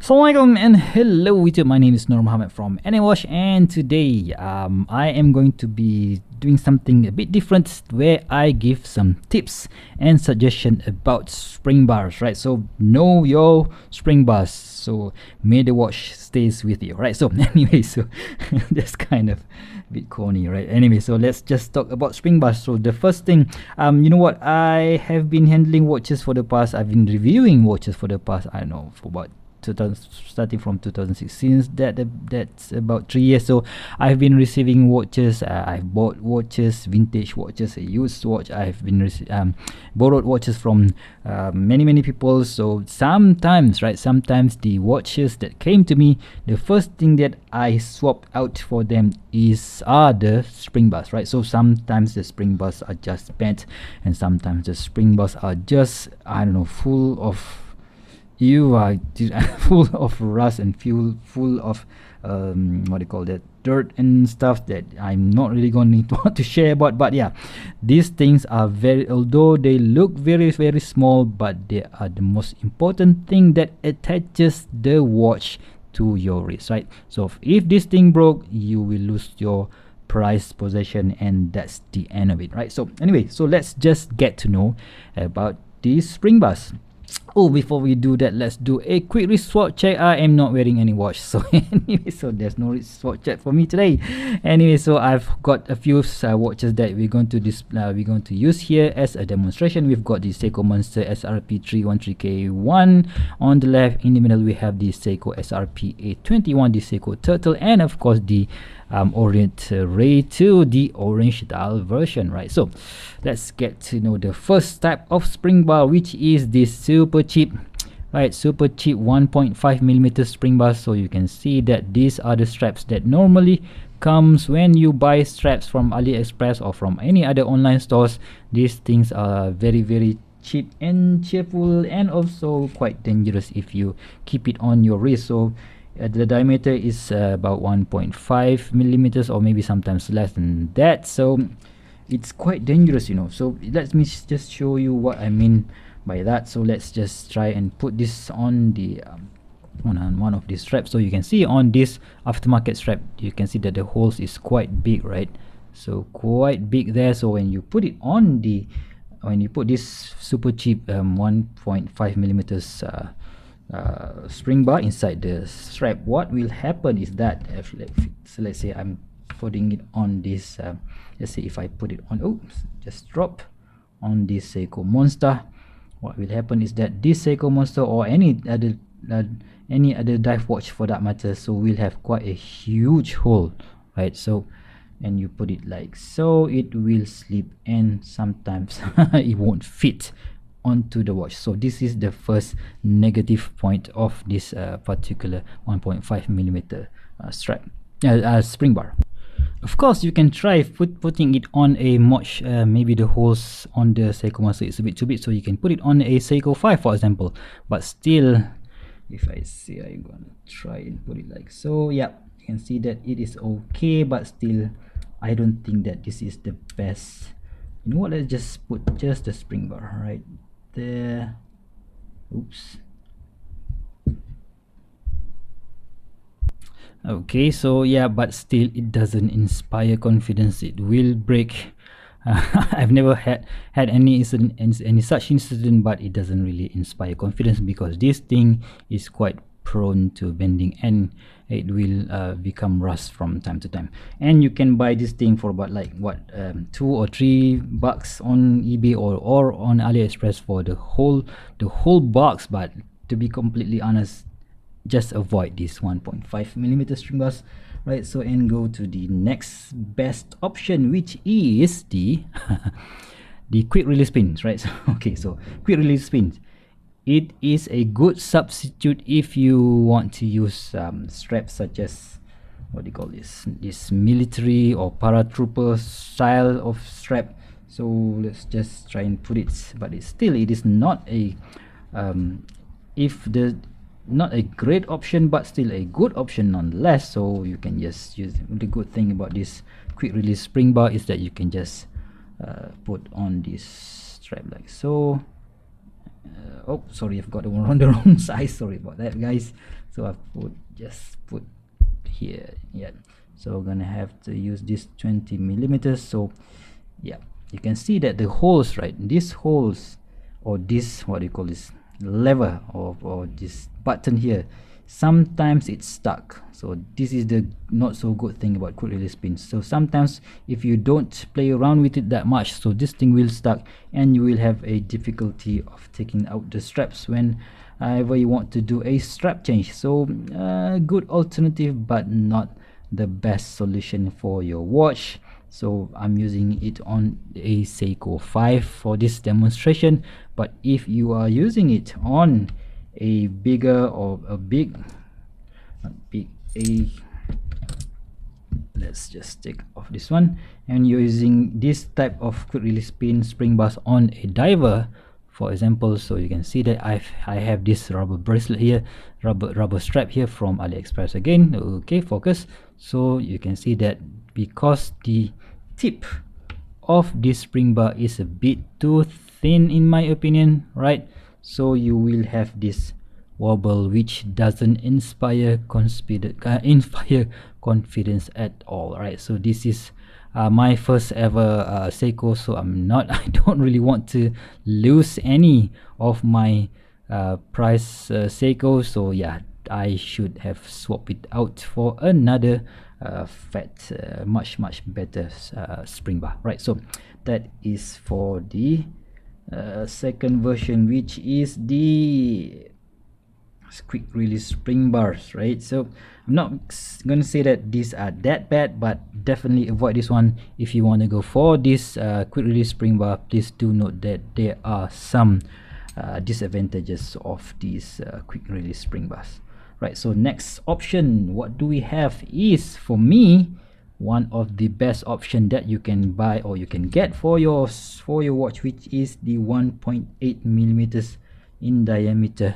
Assalamualaikum and hello YouTube, my name is Nur Muhammad from AnyWatch, and today I am going to be doing something a bit different where I give some tips and suggestion about spring bars, right? So know your spring bars, so may the watch stays with you, right? So anyway, so that's kind of a bit corny, right? Anyway, so let's just talk about spring bars. So the first thing, you know what, I have been handling watches for the past, I've been reviewing watches for the past, I don't know, for about starting from 2016. That's about 3 years. So I've been receiving watches. I've bought watches, vintage watches, a used watch. I've been borrowed watches from many people. So sometimes, right, sometimes the watches that came to me, the first thing that I swap out for them are the spring bars, right? So sometimes the spring bars are just bent, and sometimes the spring bars are just, I don't know, full of full of rust and full of what do you call that, dirt and stuff that I'm not really going to want to share about. But yeah, these things are although they look very small, but they are the most important thing that attaches the watch to your wrist, right? So if this thing broke, you will lose your prized possession, and that's the end of it, right? So anyway, so let's just get to know about these spring bars. Oh, before we do that, let's do a quick wristwatch check. I am not wearing any watch, so anyway, so there's no wristwatch check for me today. Anyway, so I've got a few watches that we're going to use here as a demonstration. We've got the Seiko Monster SRP 313K1 on the left. In the middle, we have the Seiko SRP 821, the Seiko Turtle, and of course the Orient Ray 2, the orange dial version, right? So let's get to know the first type of spring bar, which is this super cheap, right? Super cheap 1.5mm spring bar. So you can see that these are the straps that normally comes when you buy straps from AliExpress or from any other online stores. These things are very cheap and cheerful, and also quite dangerous if you keep it on your wrist. So the diameter is about 1.5mm, or maybe sometimes less than that. So it's quite dangerous, you know. So let me just show you what I mean by that. So let's just try and put this on the on one of these straps. So you can see on this aftermarket strap, you can see that the holes is quite big, right? So quite big there. So when you put it on when you put this super cheap 1.5mm spring bar inside the strap, what will happen is that so let's say I'm putting it on this, let's say if I put it on, oops, just drop on this Seiko Monster, what will happen is that this Seiko Monster or any other dive watch for that matter, so will have quite a huge hole, right? So and you put it like so, it will slip, and sometimes it won't fit onto the watch. So this is the first negative point of this particular 1.5mm strap spring bar. Of course, you can try putting it on a watch. Maybe the holes on the Seiko Monster is a bit too big, so you can put it on a Seiko 5, for example. But still, if I say I'm gonna try and put it like so, yeah, you can see that it is okay, but still, I don't think that this is the best. You know what? Let's just put just the spring bar right there. Oops. Okay, so yeah, but still it doesn't inspire confidence. It will break. I've never had any such incident, but it doesn't really inspire confidence, because this thing is quite prone to bending, and it will become rust from time to time. And you can buy this thing for about like what, $2 or $3 on eBay or on AliExpress for the whole box. But to be completely honest, just avoid this 1.5mm string bars, right? So and go to the next best option, which is the the quick release pins, right? So okay, so quick release pins, it is a good substitute if you want to use straps such as, what do you call this military or paratrooper style of strap. So let's just try and put it, but it is not a not a great option, but still a good option nonetheless. So you can just use it. The good thing about this quick release spring bar is that you can just put on this strap like so, Oh, sorry, I've got the wrong size. Sorry about that, guys. So I've just put here. Yeah, so we're gonna have to use this 20 millimeters. So yeah, you can see that the holes, right, these holes, or this, what do you call this, lever, or this button here, sometimes it's stuck. So this is the not so good thing about quick release pins. So sometimes if you don't play around with it that much, so this thing will stuck, and you will have a difficulty of taking out the straps whenever you want to do a strap change. So good alternative, but not the best solution for your watch. So I'm using it on a Seiko 5 for this demonstration, but if you are using it on a bigger, or a big, not big, let's just take off this one, and you're using this type of quick release pin spring bars on a diver, for example. So you can see that I have this rubber bracelet here, rubber strap here from AliExpress again. Okay, focus. So you can see that because the tip of this spring bar is a bit too thin, in my opinion, right? So you will have this wobble, which doesn't inspire confidence at all, right? So this is my first ever Seiko, so I don't really want to lose any of my price Seiko. So yeah, I should have swapped it out for another fat, much better spring bar, right? So that is for the second version, which is the quick release spring bars, right? So I'm not gonna say that these are that bad, but definitely avoid this one if you want to go for this quick release spring bar. Please do note that there are some disadvantages of these quick release spring bars, right? So next option, what do we have, is for me one of the best option that you can buy or you can get for your watch, which is the 1.8 millimeters in diameter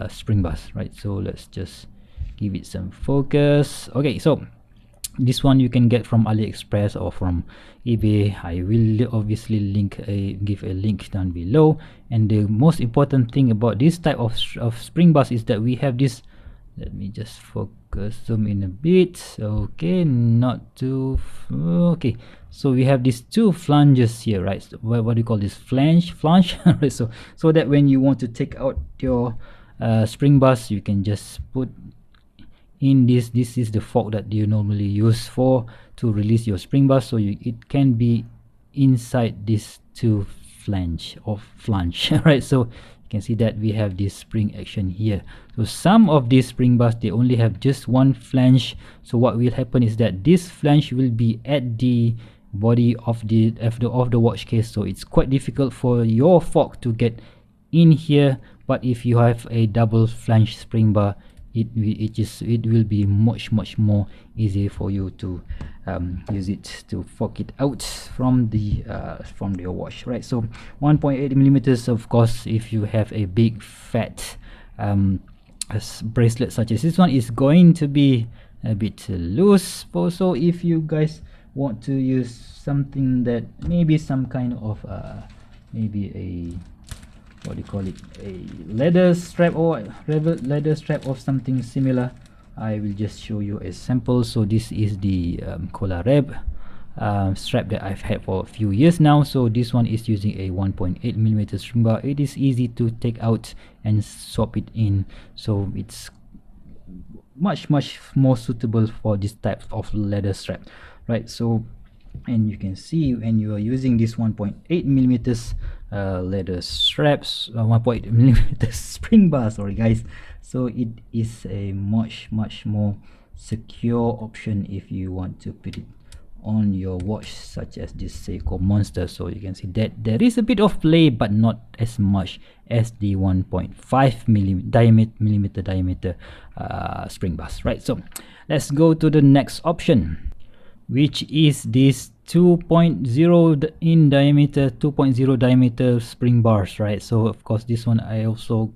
spring bars, right? So let's just give it some focus. Okay, so this one you can get from AliExpress or from eBay. I will obviously give a link down below. And the most important thing about this type of spring bars is that we have this, let me just focus, zoom in a bit. Okay, not too okay. So we have these two flanges here, right? So what do you call this, flange right? So that when you want to take out your spring bars, you can just put in this is the fork that you normally use to release your spring bars. So it can be inside these two flange, right? So you can see that we have this spring action here. So some of these spring bars, they only have just one flange. So what will happen is that this flange will be at the body of the watch case, so it's quite difficult for your fork to get in here. But if you have a double flange spring bar, it will be much more easy for you to use it to fork it out from your watch, right? So 1.8 millimeters, of course, if you have a big fat bracelet such as this one, is going to be a bit loose. Also, if you guys want to use something that maybe some kind of maybe a, what do you call it, a leather strap or something similar, I will just show you a sample. So this is the Colareb strap that I've had for a few years now. So this one is using a 1.8 millimeter string bar. It is easy to take out and swap it in, so it's much more suitable for this type of leather strap, right? So, and you can see when you are using this 1.8 millimeters leather straps, 1.8 millimeters spring bar, sorry guys, so it is a much more secure option if you want to put it on your watch, such as this Seiko Monster. So you can see that there is a bit of play, but not as much as the 1.5 millimeter diameter spring bars, right? So let's go to the next option, which is this 2.0 diameter spring bars, right? So of course this one I also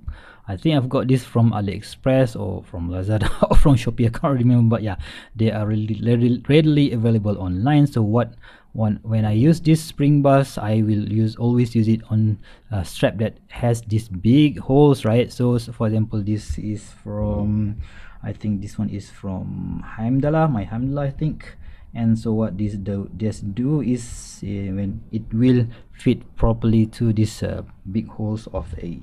I think I've got this from AliExpress or from Lazada or from Shopee. I can't remember, but yeah, they are really readily available online. So when I use this spring bars, I will always use it on a strap that has these big holes, right? So for example, this is from, I think this one is from Heimdallr, my Heimdallr, I think. And so what this do is when it will fit properly to this big holes of the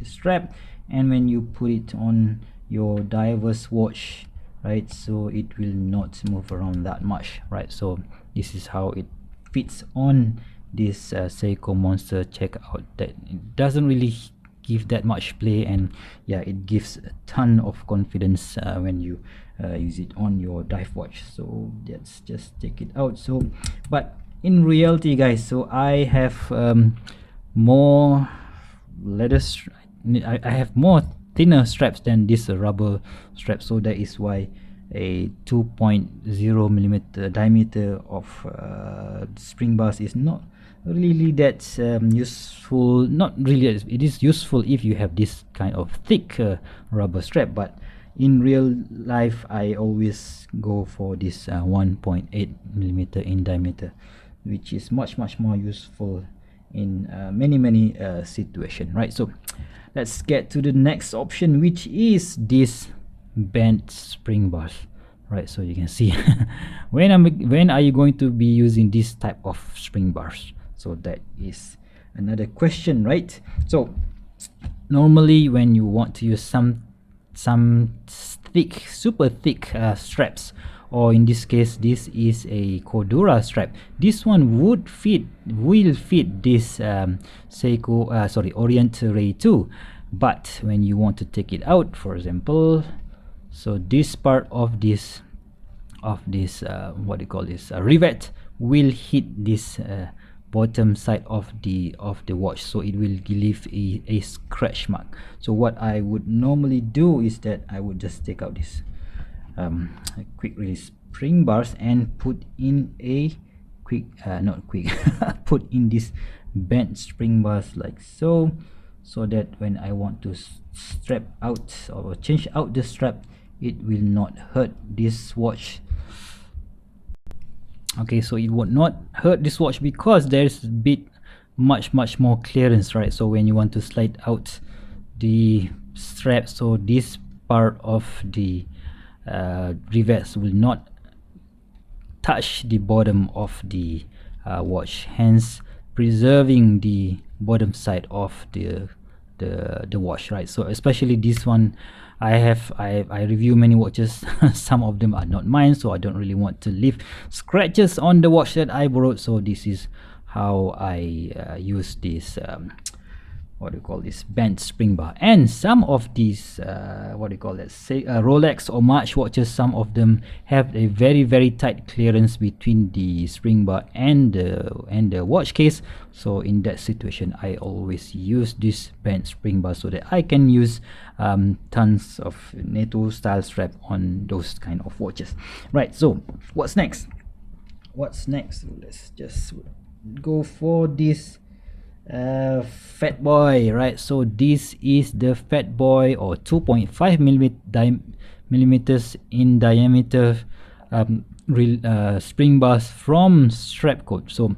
strap, and when you put it on your diver's watch, right, so it will not move around that much, right? So this is how it fits on this Seiko Monster. Check out that it doesn't really give that much play, and yeah, it gives a ton of confidence when you use it on your dive watch. So let's just take it out. So but in reality, guys, so I have more leather I have more thinner straps than this rubber strap, so that is why a 2.0 millimeter diameter of spring bars is not really that useful. Not really, it is useful if you have this kind of thick rubber strap, but in real life I always go for this 1.8 millimeter in diameter, which is much more useful in many situations, right? So let's get to the next option, which is this bent spring bars, right? So you can see when are you going to be using this type of spring bars? So that is another question, right? So normally when you want to use some thick, super thick straps, or in this case this is a Cordura strap, this one will fit this Seiko Orient Ray 2. But when you want to take it out, for example, so this part of this what do you call this, rivet will hit this bottom side of the watch, so it will leave a scratch mark. So what I would normally do is that I would just take out this quick release spring bars and put in a put in this bent spring bars like so, so that when I want to strap out or change out the strap, it will not hurt this watch. Okay, so it would not hurt this watch because there's a bit much more clearance, right? So when you want to slide out the strap, so this part of the rivets will not touch the bottom of the watch, hence preserving the bottom side of the watch, right? So especially this one, I review many watches. Some of them are not mine, so I don't really want to leave scratches on the watch that I borrowed. So this is how I use this what do you call this, bent spring bar. And some of these what do you call that, say Rolex or March watches, some of them have a very tight clearance between the spring bar and the watch case. So in that situation, I always use this bent spring bar so that I can use tons of NATO style strap on those kind of watches, right? So what's next? Let's just go for this Fat Boy, right? So this is the Fat Boy, or 2.5 millimeters in diameter spring bars from Strapcoat. So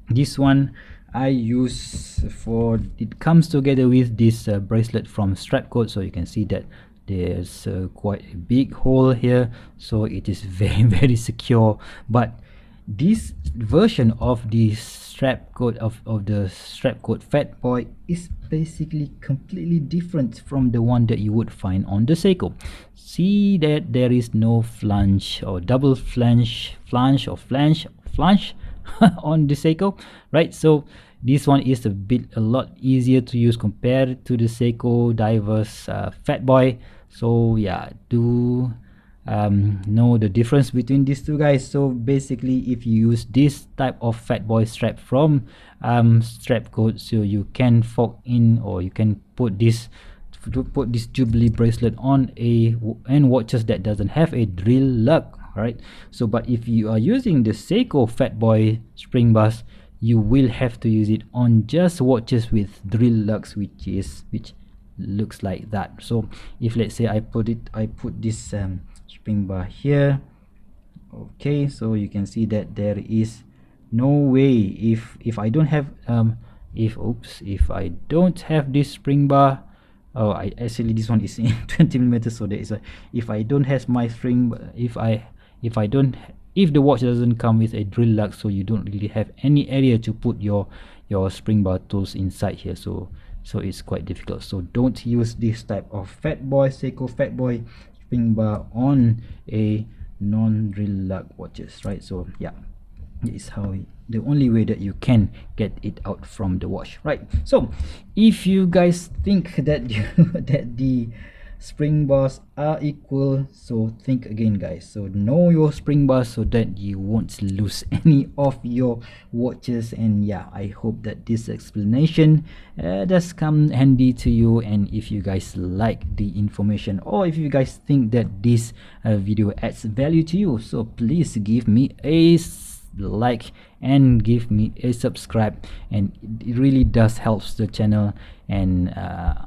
this one I use for, it comes together with this bracelet from Strapcoat. So you can see that there's quite a big hole here, so it is very secure. But this version of the Strapcoat of the Strapcoat Fat Boy is basically completely different from the one that you would find on the Seiko. See that there is no flange or double flange on the Seiko, right? So this one is a lot easier to use compared to the Seiko Divers Fat Boy. So yeah, do know the difference between these two guys. So basically, if you use this type of Fat Boy strap from Strapcoat, so you can fork in, or you can put this Jubilee bracelet on and watches that doesn't have a drill lug, right? So but if you are using the Seiko Fat Boy spring bars, you will have to use it on just watches with drill lugs, which looks like that. So if let's say I put this spring bar here, okay, so you can see that there is no way, if I don't have if I don't have this spring bar. Oh, I actually, this one is in 20 millimeters, so there is a, if I don't have my spring, if I don't, if the watch doesn't come with a drill lug, so you don't really have any area to put your spring bar tools inside here, so it's quite difficult. So don't use this type of fat boy Seiko fat boy spring bar on a non-drill lug watches, right? So yeah, is how the only way that you can get it out from the watch, right? So if you guys think that that the spring bars are equal, so think again, guys. So know your spring bars so that you won't lose any of your watches. And yeah, I hope that this explanation does come handy to you. And if you guys like the information, or if you guys think that this video adds value to you, so please give me a like and give me a subscribe, and it really does helps the channel. And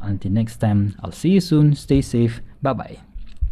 until next time, I'll see you soon. Stay safe. Bye bye.